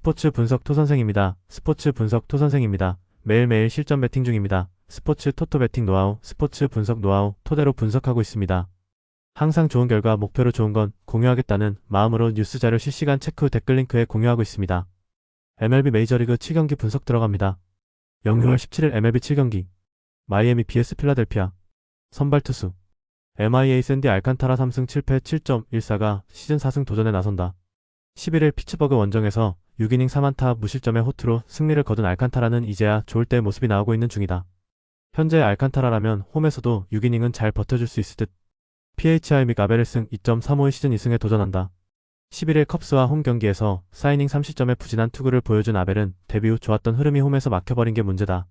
스포츠 분석 토선생입니다. 스포츠 분석 토선생입니다. 매일매일 실전 배팅 중입니다. 스포츠 토토 배팅 노하우, 스포츠 분석 노하우 토대로 분석하고 있습니다. 항상 좋은 결과 목표로 좋은 건 공유하겠다는 마음으로 뉴스 자료 실시간 체크 후 댓글 링크에 공유하고 있습니다. MLB 메이저리그 7경기 분석 들어갑니다. 6월 17일 MLB 7경기 마이애미 vs 필라델피아 선발 투수 MIA 샌디 알칸타라 3승 7패 7.14가 시즌 4승 도전에 나선다. 11일 피츠버그 원정에서 6이닝 4안타 무실점의 호투로 승리를 거둔 알칸타라는 이제야 좋을 때의 모습이 나오고 있는 중이다. 현재 알칸타라라면 홈에서도 6이닝은 잘 버텨줄 수 있을 듯. PHI 및 아벨의 승 2.35의 시즌 2승에 도전한다. 11일 컵스와 홈 경기에서 4이닝 3실점의 부진한 투구를 보여준 아벨은 데뷔 후 좋았던 흐름이 홈에서 막혀버린 게 문제다.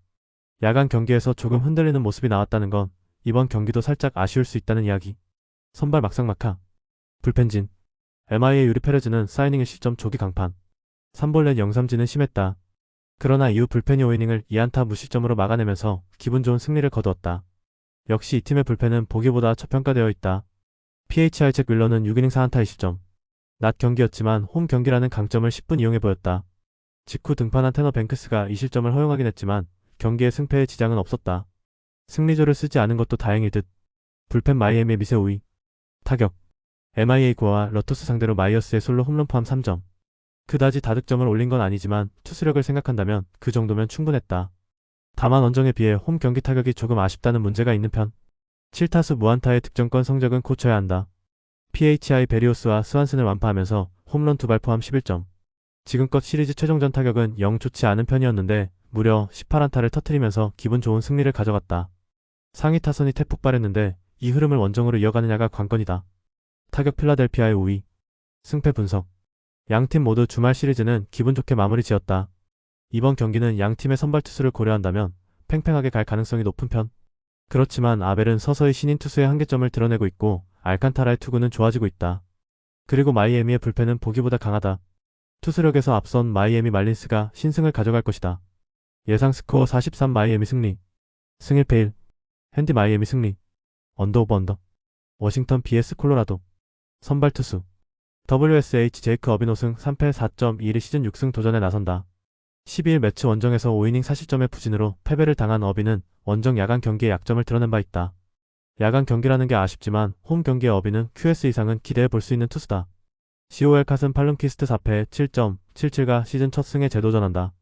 야간 경기에서 조금 흔들리는 모습이 나왔다는 건 이번 경기도 살짝 아쉬울 수 있다는 이야기. 선발 막상막하 불펜진 MIA 유리 페레즈는 4이닝 1실점 조기 강판 3볼넷 영삼진은 심했다. 그러나 이후 불펜이 5이닝을 2안타 무실점으로 막아내면서 기분 좋은 승리를 거두었다. 역시 이 팀의 불펜은 보기보다 저평가되어 있다. PHI 잭 윌러는 6이닝 4안타 2실점. 낮 경기였지만 홈 경기라는 강점을 10분 이용해 보였다. 직후 등판한 테너 뱅크스가 2실점을 허용하긴 했지만 경기의 승패에 지장은 없었다. 승리조를 쓰지 않은 것도 다행일 듯. 불펜 마이애미의 미세 5위. 타격 MIA 고아와 러토스 상대로 마이어스의 솔로 홈런 포함 3점. 그다지 다득점을 올린 건 아니지만 투수력을 생각한다면 그 정도면 충분했다. 다만 원정에 비해 홈 경기 타격이 조금 아쉽다는 문제가 있는 편. 7타수 무안타의 득점권 성적은 고쳐야 한다. PHI 베리오스와 스완슨을 완파하면서 홈런 2발 포함 11점. 지금껏 시리즈 최종전 타격은 영 좋지 않은 편이었는데 무려 18안타를 터뜨리면서 기분 좋은 승리를 가져갔다. 상위 타선이 태폭발했는데 이 흐름을 원정으로 이어가느냐가 관건이다. 타격 필라델피아의 5위. 승패 분석. 양팀 모두 주말 시리즈는 기분 좋게 마무리 지었다. 이번 경기는 양팀의 선발 투수를 고려한다면 팽팽하게 갈 가능성이 높은 편. 그렇지만 아벨은 서서히 신인 투수의 한계점을 드러내고 있고 알칸타라의 투구는 좋아지고 있다. 그리고 마이애미의 불펜은 보기보다 강하다. 투수력에서 앞선 마이애미 말린스가 신승을 가져갈 것이다. 예상 스코어 43 마이애미 승리. 승 1패 1. 핸디 마이애미 승리. 언더 오버 언더. 워싱턴 vs 콜로라도. 선발 투수 WSH 제이크 어비노 승 3패 4.21 시즌 6승 도전에 나선다. 12일 매치 원정에서 5이닝 4실점의 부진으로 패배를 당한 어비는 원정 야간 경기의 약점을 드러낸 바 있다. 야간 경기라는 게 아쉽지만 홈 경기의 어비는 QS 이상은 기대해 볼 수 있는 투수다. COL 컷은 팔룸키스트 4패 7.77가 시즌 첫 승에 재도전한다.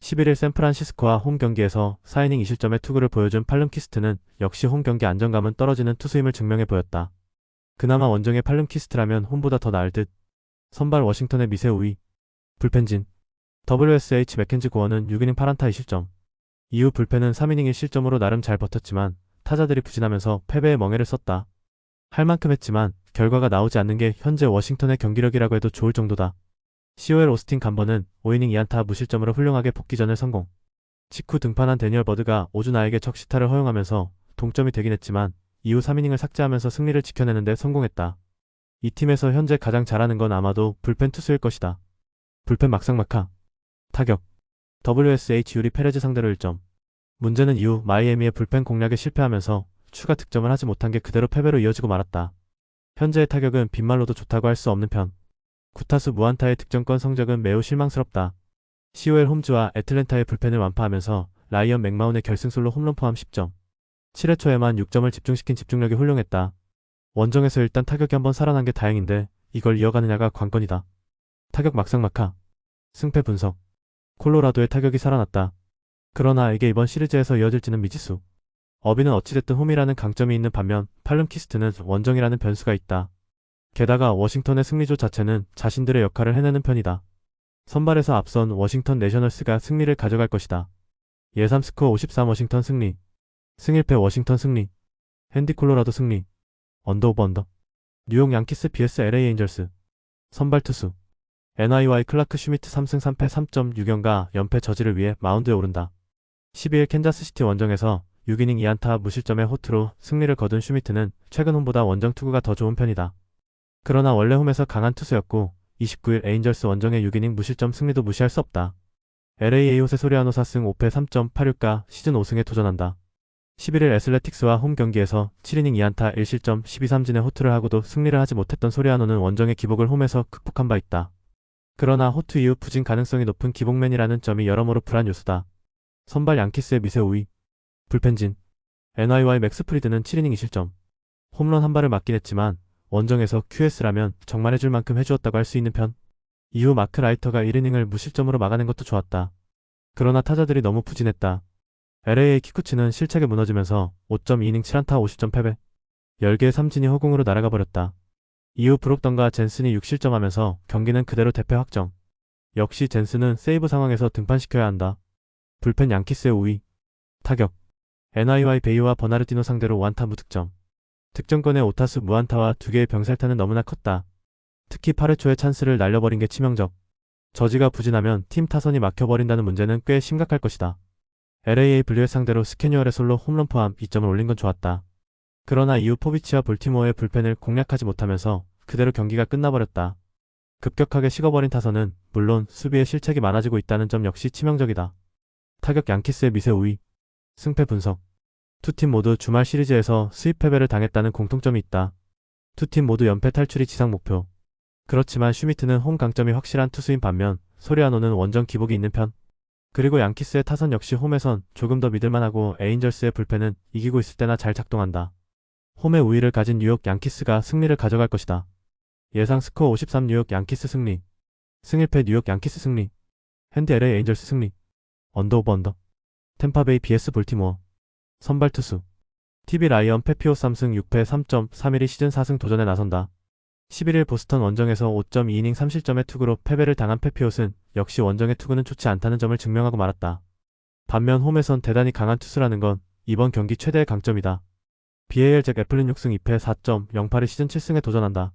11일 샌프란시스코와 홈 경기에서 4이닝 2실점의 투구를 보여준 팔룸키스트는 역시 홈 경기 안정감은 떨어지는 투수임을 증명해 보였다. 그나마 원정의 팔룸키스트라면 홈보다 더 나을 듯. 선발 워싱턴의 미세 5위. 불펜진 WSH 맥켄지 고어는 6이닝 8안타 2실점. 이후 불펜은 3이닝 1실점으로 나름 잘 버텼지만 타자들이 부진하면서 패배의 멍해를 썼다. 할 만큼 했지만 결과가 나오지 않는 게 현재 워싱턴의 경기력이라고 해도 좋을 정도다. COL 오스틴 간버는 5이닝 2안타 무실점으로 훌륭하게 복귀전을 성공. 직후 등판한 데니얼 버드가 오주나에게 적시타를 허용하면서 동점이 되긴 했지만 이후 3이닝을 삭제하면서 승리를 지켜내는데 성공했다. 이 팀에서 현재 가장 잘하는 건 아마도 불펜 투수일 것이다. 불펜 막상막하. 타격 WSH 유리 페레즈 상대로 1점. 문제는 이후 마이애미의 불펜 공략에 실패하면서 추가 득점을 하지 못한 게 그대로 패배로 이어지고 말았다. 현재의 타격은 빈말로도 좋다고 할 수 없는 편. 9타수 무안타의 득점권 성적은 매우 실망스럽다. COL 홈즈와 애틀랜타의 불펜을 완파하면서 라이언 맥마운의 결승솔로 홈런 포함 10점. 7회 초에만 6점을 집중시킨 집중력이 훌륭했다. 원정에서 일단 타격이 한번 살아난 게 다행인데 이걸 이어가느냐가 관건이다. 타격 막상막하. 승패 분석. 콜로라도의 타격이 살아났다. 그러나 이게 이번 시리즈에서 이어질지는 미지수. 어비는 어찌됐든 홈이라는 강점이 있는 반면 팔룸키스트는 원정이라는 변수가 있다. 게다가 워싱턴의 승리조 자체는 자신들의 역할을 해내는 편이다. 선발에서 앞선 워싱턴 내셔널스가 승리를 가져갈 것이다. 예상 스코어 53 워싱턴 승리. 승 1패 워싱턴 승리. 핸디 콜로라도 승리. 언더 오버 언더. 뉴욕 양키스 vs LA 에인절스. 선발 투수 NIY 클라크 슈미트 3승 3패 3.6연가 연패 저지를 위해 마운드에 오른다. 12일 캔자스시티 원정에서 6이닝 2안타 무실점의 호투로 승리를 거둔 슈미트는 최근 홈보다 원정 투구가 더 좋은 편이다. 그러나 원래 홈에서 강한 투수였고 29일 에인절스 원정의 6이닝 무실점 승리도 무시할 수 없다. LA 에이호세 소리아노 4승 5패 3.86가 시즌 5승에 도전한다. 11일 애슬레틱스와 홈 경기에서 7이닝 2안타 1실점 12삼진의 호투를 하고도 승리를 하지 못했던 소리아노는 원정의 기복을 홈에서 극복한 바 있다. 그러나 호투 이후 부진 가능성이 높은 기복맨이라는 점이 여러모로 불안 요소다. 선발 양키스의 미세 우위. 불펜진. NYY 맥스 프리드는 7이닝 2실점. 홈런 한 발을 맞긴 했지만 원정에서 QS라면 정말 해줄 만큼 해주었다고 할 수 있는 편. 이후 마크 라이터가 1이닝을 무실점으로 막아낸 것도 좋았다. 그러나 타자들이 너무 부진했다. LA 키쿠치는 실책에 무너지면서 5.2이닝 7안타 50점 패배. 10개의 삼진이 허공으로 날아가 버렸다. 이후 브록던과 젠슨이 6실점하면서 경기는 그대로 대패 확정. 역시 젠슨은 세이브 상황에서 등판시켜야 한다. 불펜 양키스의 우위. 타격. NYY 베이와 버나르디노 상대로 5안타 무득점. 득점권의 오타수 무안타와 2개의 병살타는 너무나 컸다. 특히 8회 초에 찬스를 날려버린 게 치명적. 저지가 부진하면 팀 타선이 막혀버린다는 문제는 꽤 심각할 것이다. LA의 블루의 상대로 스캐뉴얼의 솔로 홈런 포함 2점을 올린 건 좋았다. 그러나 이후 포비치와 볼티모어의 불펜을 공략하지 못하면서 그대로 경기가 끝나버렸다. 급격하게 식어버린 타선은 물론 수비에 실책이 많아지고 있다는 점 역시 치명적이다. 타격 양키스의 미세 우위. 승패 분석. 두 팀 모두 주말 시리즈에서 수입 패배를 당했다는 공통점이 있다. 두 팀 모두 연패 탈출이 지상 목표. 그렇지만 슈미트는 홈 강점이 확실한 투수인 반면 소리아노는 원정 기복이 있는 편. 그리고 양키스의 타선 역시 홈에선 조금 더 믿을만하고 에인절스의 불펜은 이기고 있을 때나 잘 작동한다. 홈의 우위를 가진 뉴욕 양키스가 승리를 가져갈 것이다. 예상 스코어 53 뉴욕 양키스 승리. 승일패 뉴욕 양키스 승리. 핸드 LA 에인절스 승리. 언더 오버 언더. 템파베이 BS 볼티모어. 선발 투수. TV 라이언 페피오 3승 6패 3.31이 시즌 4승 도전에 나선다. 11일 보스턴 원정에서 5.2이닝 3실점의 투구로 패배를 당한 페피옷은 역시 원정의 투구는 좋지 않다는 점을 증명하고 말았다. 반면 홈에선 대단히 강한 투수라는 건 이번 경기 최대의 강점이다. BAL 잭 애플린 6승 2패 4.08이 시즌 7승에 도전한다.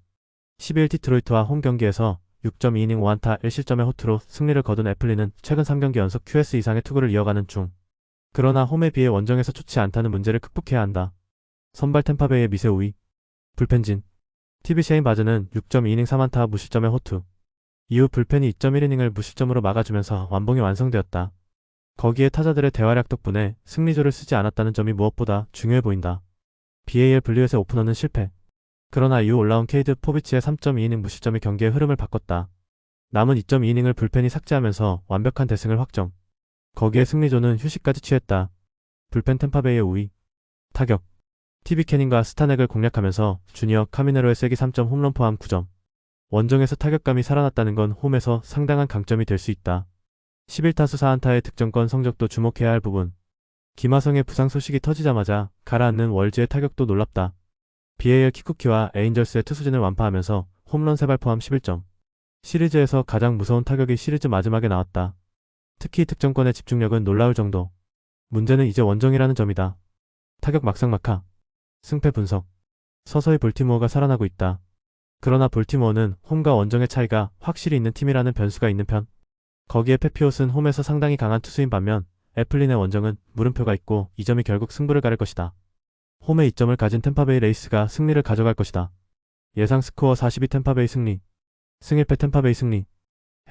12일 디트로이트와 홈 경기에서 6.2이닝 5안타 1실점의 호투로 승리를 거둔 애플린은 최근 3경기 연속 QS 이상의 투구를 이어가는 중. 그러나 홈에 비해 원정에서 좋지 않다는 문제를 극복해야 한다. 선발 템파베이의 미세 우위. 불펜진. TV 셰인 바즈는 6.2이닝 3안타 무실점의 호투. 이후 불펜이 2.1이닝을 무실점으로 막아주면서 완봉이 완성되었다. 거기에 타자들의 대활약 덕분에 승리조를 쓰지 않았다는 점이 무엇보다 중요해 보인다. BAL 블루엣의 오프너는 실패. 그러나 이후 올라온 케이드 포비치의 3.2이닝 무실점이 경기의 흐름을 바꿨다. 남은 2.2이닝을 불펜이 삭제하면서 완벽한 대승을 확정. 거기에 승리조는 휴식까지 취했다. 불펜 템파베이의 우위. 타격. TV 캐닝과 스타넥을 공략하면서 주니어 카미네로의 세기 3점 홈런 포함 9점. 원정에서 타격감이 살아났다는 건 홈에서 상당한 강점이 될 수 있다. 11타수 4안타의 득점권 성적도 주목해야 할 부분. 김하성의 부상 소식이 터지자마자 가라앉는 월즈의 타격도 놀랍다. BAL 키쿠키와 에인절스의 투수진을 완파하면서 홈런 3발 포함 11점. 시리즈에서 가장 무서운 타격이 시리즈 마지막에 나왔다. 특히 득점권의 집중력은 놀라울 정도. 문제는 이제 원정이라는 점이다. 타격 막상막하. 승패 분석. 서서히 볼티모어가 살아나고 있다. 그러나 볼티모어는 홈과 원정의 차이가 확실히 있는 팀이라는 변수가 있는 편. 거기에 페피옷은 홈에서 상당히 강한 투수인 반면 애플린의 원정은 물음표가 있고 이 점이 결국 승부를 가를 것이다. 홈에 2점을 가진 템파베이 레이스가 승리를 가져갈 것이다. 예상 스코어 42 템파베이 승리. 승일패 템파베이 승리.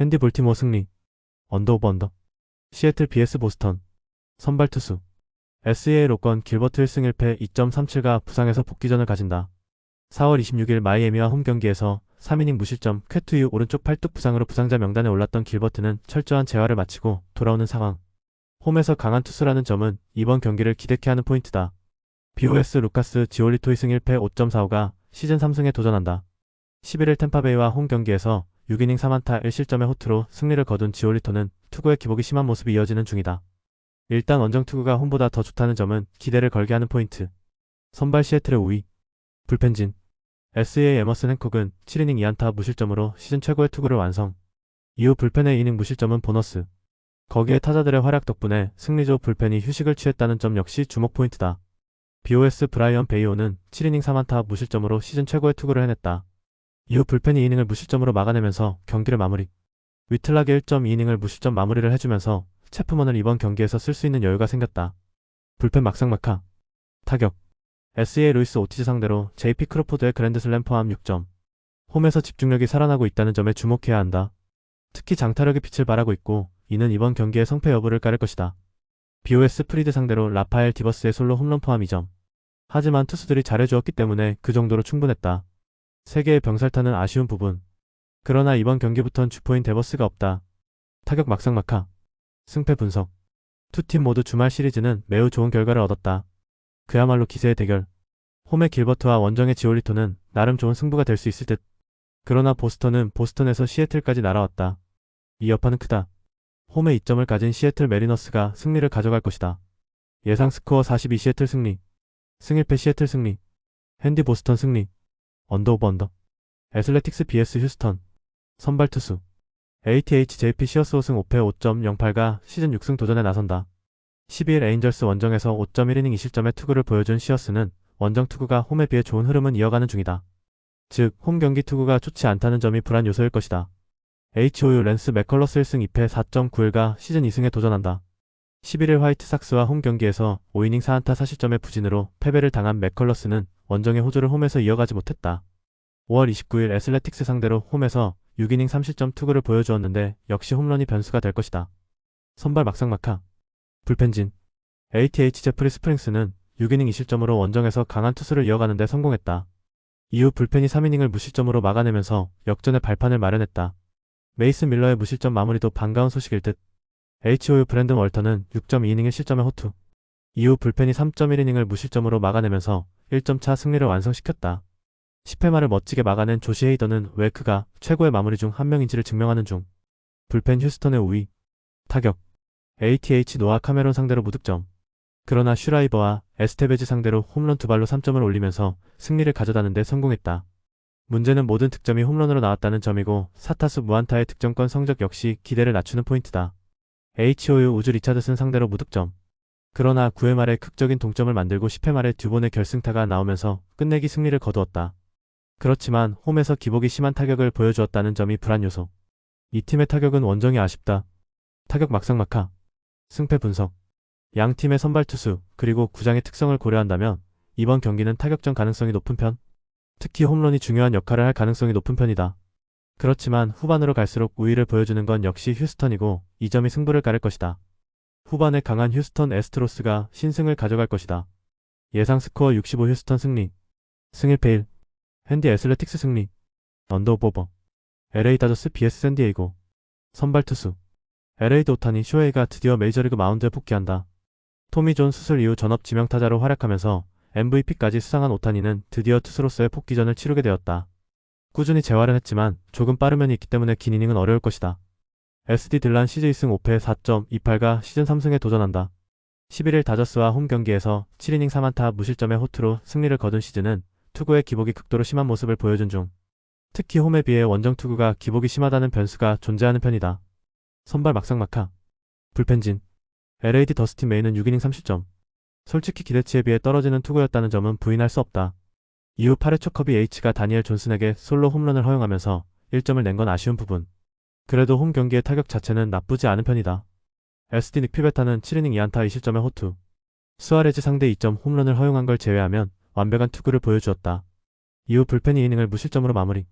핸디 볼티모어 승리. 언더 오버 언더. 시애틀 BS 보스턴. 선발 투수. SEA 로건 길버트 1승 1패 2.37가 부상에서 복귀전을 가진다. 4월 26일 마이애미와 홈 경기에서 3이닝 무실점 쾌투 이후 오른쪽 팔뚝 부상으로 부상자 명단에 올랐던 길버트는 철저한 재활을 마치고 돌아오는 상황. 홈에서 강한 투수라는 점은 이번 경기를 기대케 하는 포인트다. BOS 루카스 지올리토 2승 1패 5.45가 시즌 3승에 도전한다. 11일 템파베이와 홈 경기에서 6이닝 3안타 1실점의 호투로 승리를 거둔 지올리토는 투구의 기복이 심한 모습이 이어지는 중이다. 일단 원정 투구가 홈보다 더 좋다는 점은 기대를 걸게 하는 포인트. 선발 시애틀의 우위. 불펜진. SEA 에머슨 행콕은 7이닝 2안타 무실점으로 시즌 최고의 투구를 완성. 이후 불펜의 이닝 무실점은 보너스. 거기에 타자들의 활약 덕분에 승리조 불펜이 휴식을 취했다는 점 역시 주목 포인트다. BOS 브라이언 베이오는 7이닝 3안타 무실점으로 시즌 최고의 투구를 해냈다. 이후 불펜이 이닝을 무실점으로 막아내면서 경기를 마무리. 위틀락의 1.2이닝을 무실점 마무리를 해주면서 체프먼을 이번 경기에서 쓸 수 있는 여유가 생겼다. 불펜 막상막하. 타격. SEA 루이스 오티즈 상대로 JP 크로포드의 그랜드슬램 포함 6점. 홈에서 집중력이 살아나고 있다는 점에 주목해야 한다. 특히 장타력의 빛을 발하고 있고 이는 이번 경기의 성패 여부를 가를 것이다. BOS 프리드 상대로 라파엘 디버스의 솔로 홈런 포함 2점. 하지만 투수들이 잘해주었기 때문에 그 정도로 충분했다. 3개의 병살타는 아쉬운 부분. 그러나 이번 경기부턴 주포인 데버스가 없다. 타격 막상막하. 승패 분석. 두 팀 모두 주말 시리즈는 매우 좋은 결과를 얻었다. 그야말로 기세의 대결. 홈의 길버트와 원정의 지올리토는 나름 좋은 승부가 될 수 있을 듯. 그러나 보스턴은 보스턴에서 시애틀까지 날아왔다. 이 여파는 크다. 홈에 2점을 가진 시애틀 메리너스가 승리를 가져갈 것이다. 예상 스코어 42 시애틀 승리. 승일패 시애틀 승리. 핸디 보스턴 승리. 언더 오버 언더. 애슬레틱스 vs 휴스턴. 선발 투수. ATH-JP 시어스 5승 5패 5.08가 시즌 6승 도전에 나선다. 12일 에인절스 원정에서 5.1이닝 2실점의 투구를 보여준 시어스는 원정 투구가 홈에 비해 좋은 흐름은 이어가는 중이다. 즉, 홈 경기 투구가 좋지 않다는 점이 불안 요소일 것이다. HOU 랜스 맥컬러스 1승 2패 4.91가 시즌 2승에 도전한다. 11일 화이트삭스와 홈 경기에서 5이닝 4안타 4실점의 부진으로 패배를 당한 맥컬러스는 원정의 호조를 홈에서 이어가지 못했다. 5월 29일 애슬레틱스 상대로 홈에서 6이닝 3실점 투구를 보여주었는데 역시 홈런이 변수가 될 것이다. 선발 막상막하. 불펜진. ATH 제프리 스프링스는 6이닝 2실점으로 원정에서 강한 투수를 이어가는 데 성공했다. 이후 불펜이 3이닝을 무실점으로 막아내면서 역전의 발판을 마련했다. 메이슨 밀러의 무실점 마무리도 반가운 소식일 듯. HOU 브랜든 월터는 6.2이닝 1실점의 호투. 이후 불펜이 3.1이닝을 무실점으로 막아내면서 1점차 승리를 완성시켰다. 10회 말을 멋지게 막아낸 조시 헤이더는 왜 그가 최고의 마무리 중 한 명인지를 증명하는 중. 불펜 휴스턴의 우위. 타격. ATH 노아 카메론 상대로 무득점. 그러나 슈라이버와 에스테베즈 상대로 홈런 2발로 3점을 올리면서 승리를 가져다는 데 성공했다. 문제는 모든 득점이 홈런으로 나왔다는 점이고 4타수 무안타의 득점권 성적 역시 기대를 낮추는 포인트다. HOU 우즈 리차드슨 상대로 무득점. 그러나 9회 말에 극적인 동점을 만들고 10회 말에 듀본의 결승타가 나오면서 끝내기 승리를 거두었다. 그렇지만 홈에서 기복이 심한 타격을 보여주었다는 점이 불안 요소. 이 팀의 타격은 원정이 아쉽다. 타격 막상막하. 승패 분석. 양 팀의 선발 투수 그리고 구장의 특성을 고려한다면 이번 경기는 타격전 가능성이 높은 편. 특히 홈런이 중요한 역할을 할 가능성이 높은 편이다. 그렇지만 후반으로 갈수록 우위를 보여주는 건 역시 휴스턴이고 이 점이 승부를 가를 것이다. 후반에 강한 휴스턴 애스트로스가 신승을 가져갈 것이다. 예상 스코어 65 휴스턴 승리. 승일패 1. 핸디 애슬레틱스 승리. 언더 오버. LA 다저스 vs 샌디에이고. 선발 투수. LA 오타니 쇼헤이가 드디어 메이저리그 마운드에 복귀한다. 토미 존 수술 이후 전업 지명타자로 활약하면서 MVP까지 수상한 오타니는 드디어 투수로서의 복귀전을 치르게 되었다. 꾸준히 재활은 했지만 조금 빠른 면이 있기 때문에 긴 이닝은 어려울 것이다. SD 딜란 시즌 2승 5패 4.28가 시즌 3승에 도전한다. 11일 다저스와 홈 경기에서 7이닝 3안타 무실점의 호투로 승리를 거둔 시즌은 투구의 기복이 극도로 심한 모습을 보여준 중. 특히 홈에 비해 원정 투구가 기복이 심하다는 변수가 존재하는 편이다. 선발 막상막하. 불펜진. LAD 더스틴 메이는 6이닝 3실점. 솔직히 기대치에 비해 떨어지는 투구였다는 점은 부인할 수 없다. 이후 8회 초 커비 H가 다니엘 존슨에게 솔로 홈런을 허용하면서 1점을 낸 건 아쉬운 부분. 그래도 홈 경기의 타격 자체는 나쁘지 않은 편이다. SD 닉 피베타는 7이닝 2안타 2실점의 호투. 수아레즈 상대 2점 홈런을 허용한 걸 제외하면 완벽한 투구를 보여주었다. 이후 불펜이 이닝을 무실점으로 마무리.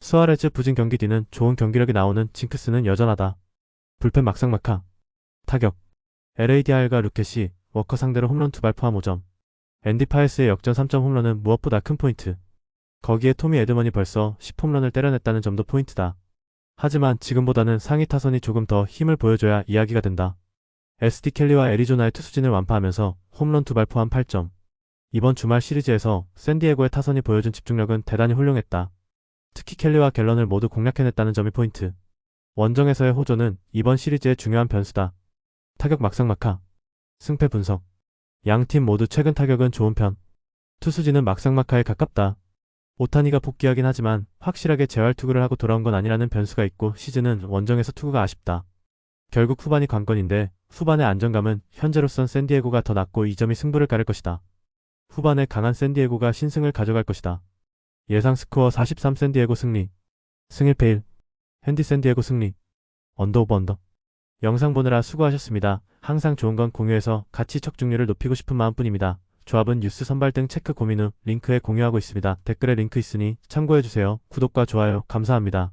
수아레즈 부진 경기 뒤는 좋은 경기력이 나오는 징크스는 여전하다. 불펜 막상막하. 타격. LADR과 루켓이 워커 상대로 홈런 2발 포함 5점. 앤디 파이스의 역전 3점 홈런은 무엇보다 큰 포인트. 거기에 토미 에드먼이 벌써 10홈런을 때려냈다는 점도 포인트다. 하지만 지금보다는 상위 타선이 조금 더 힘을 보여줘야 이야기가 된다. SD 켈리와 애리조나의 투수진을 완파하면서 홈런 2발 포함 8점. 이번 주말 시리즈에서 샌디에고의 타선이 보여준 집중력은 대단히 훌륭했다. 특히 켈리와 갤런을 모두 공략해냈다는 점이 포인트. 원정에서의 호조는 이번 시리즈의 중요한 변수다. 타격 막상막하. 승패 분석. 양팀 모두 최근 타격은 좋은 편. 투수진은 막상막하에 가깝다. 오타니가 복귀하긴 하지만 확실하게 재활 투구를 하고 돌아온 건 아니라는 변수가 있고 시즌은 원정에서 투구가 아쉽다. 결국 후반이 관건인데 후반의 안정감은 현재로선 샌디에고가 더 낫고 이 점이 승부를 가를 것이다. 후반에 강한 샌디에고가 신승을 가져갈 것이다. 예상 스코어 43 샌디에고 승리. 승일패 1. 핸디 샌디에고 승리. 언더 오버 언더. 영상 보느라 수고하셨습니다. 항상 좋은 건 공유해서 같이 척중률을 높이고 싶은 마음뿐입니다. 조합은 뉴스 선발 등 체크 고민 후 링크에 공유하고 있습니다. 댓글에 링크 있으니 참고해주세요. 구독과 좋아요 감사합니다.